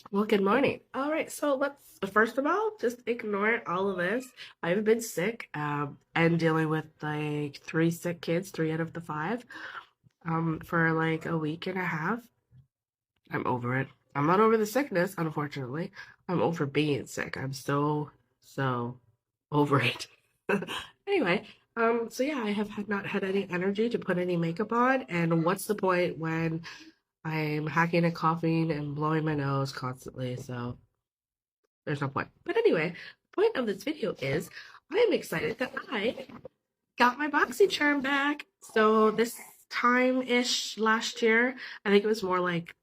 Well, good morning. All right, so let's first of all just ignore all of this. I've been sick, and dealing with like three sick kids, three out of the five, for like a week and a half. I'm over it. I'm not over the sickness, unfortunately. I'm over being sick. I'm so over it. Anyway, so yeah, I have not had any energy to put any makeup on, and what's the point when I'm hacking and coughing and blowing my nose constantly? So there's no point. But anyway, the point of this video is I am excited that I got my Boxy Charm back. So this time-ish last year, I think it was more like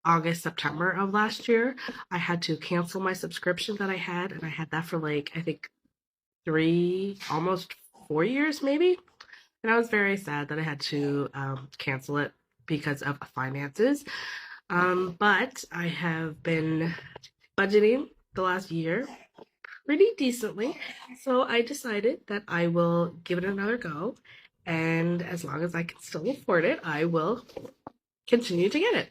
August, September of last year, I had to cancel my subscription that I had, and I had that for like I think three, almost 4 years maybe. And I was very sad that I had to cancel it because of finances. But I have been budgeting the last year pretty decently. So I decided that I will give it another go. And as long as I can still afford it, I will continue to get it.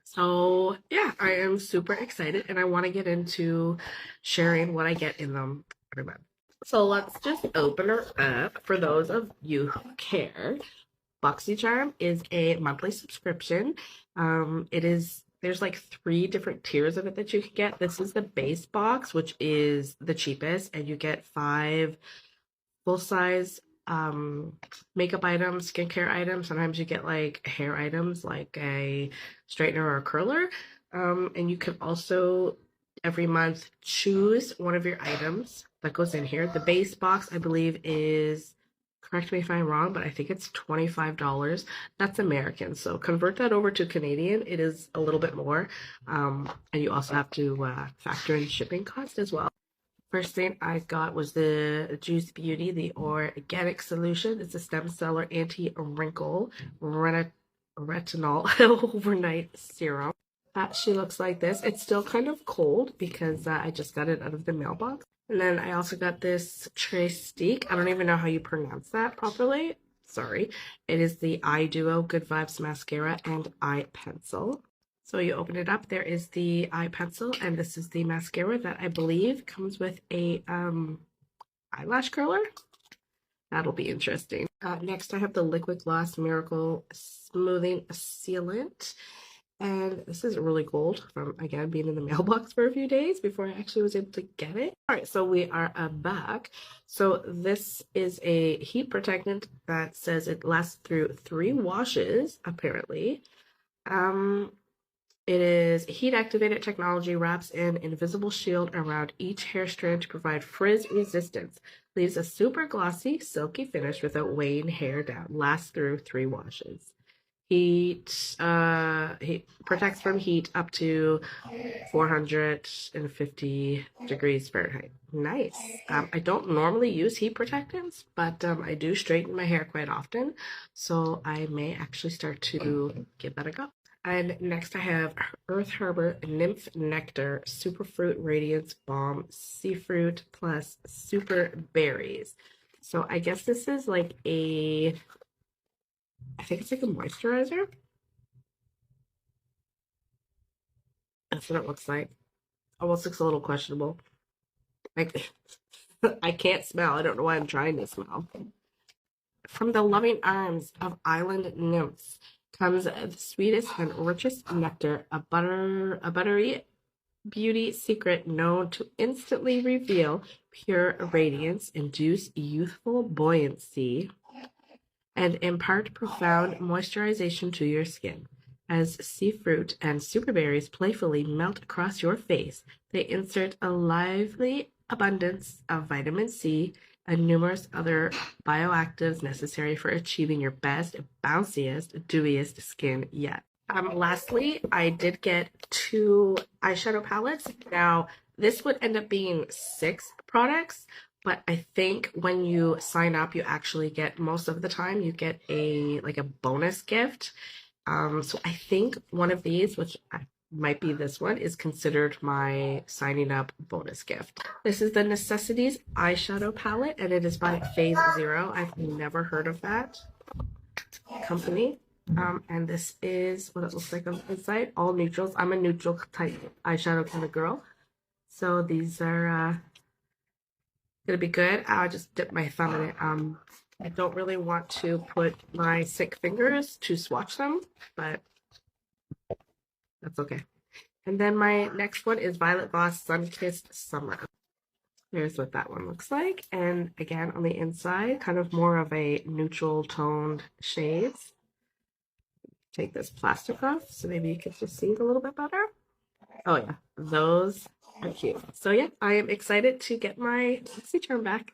So yeah, I am super excited and I want to get into sharing what I get in them every month. So let's just open her up for those of you who care. Boxy Charm is a monthly subscription. There's like three different tiers of it that you can get. This is the base box, which is the cheapest, and you get five full size makeup items, skincare items. Sometimes you get like hair items like a straightener or a curler. And you can also every month choose one of your items that goes in here. The base box, I believe, is, correct me if I'm wrong, but I think it's $25. That's American. So convert that over to Canadian, it is a little bit more. And you also have to factor in shipping cost as well. First thing I got was the Juice Beauty, the organic solution. It's a stem cell anti-wrinkle retinol overnight serum. She looks like this. It's still kind of cold because I just got it out of the mailbox. And then I also got this Trestique. I don't even know how you pronounce that properly. Sorry. It is the Eye Duo Good Vibes Mascara and Eye Pencil. So you open it up, there is the eye pencil, and this is the mascara that I believe comes with a eyelash curler. That'll be interesting. Next, I have the Liquid Gloss Miracle Smoothing Sealant. And this is really cold from, again, being in the mailbox for a few days before I actually was able to get it. All right, so we are back. So this is a heat protectant that says it lasts through 3 washes, apparently. It is heat-activated technology, wraps an invisible shield around each hair strand to provide frizz resistance. Leaves a super glossy, silky finish without weighing hair down. Lasts through 3 washes. Heat protects from heat up to 450 degrees Fahrenheit. Nice. I don't normally use heat protectants, but I do straighten my hair quite often, so I may actually start to give that a go. And next I have Earth Harbor Nymph Nectar Superfruit Radiance Balm Seafruit plus Super Berries. So I guess this is like I think it's like a moisturizer. That's what it looks like. Almost looks a little questionable. Like I can't smell. I don't know why I'm trying to smell. From the loving arms of island nymphs comes the sweetest and richest nectar, a buttery beauty secret known to instantly reveal pure radiance, induce youthful buoyancy, and impart profound moisturization to your skin. As sea fruit and super berries playfully melt across your face, they insert a lively abundance of vitamin C and numerous other bioactives necessary for achieving your best, bounciest, dewiest skin yet. Lastly, I did get 2 eyeshadow palettes. Now, this would end up being 6 products, but I think when you sign up, you actually get, most of the time, you get a bonus gift. So I think one of these, which might be this one, is considered my signing up bonus gift. This is the Necessities eyeshadow palette, and it is by Phase Zero. I've never heard of that company. And this is what it looks like on the inside, all neutrals. I'm a neutral type eyeshadow kind of girl. So these are gonna be good. I'll just dip my thumb in it. I don't really want to put my sick fingers to swatch them, but that's okay. And then my next one is Violet Voss Sun-Kissed Summer. Here's what that one looks like. And again, on the inside, kind of more of a neutral toned shades. Take this plastic off so maybe you can just see it a little bit better. Oh yeah, those are cute. So yeah, I am excited to get my Boxy Charm back.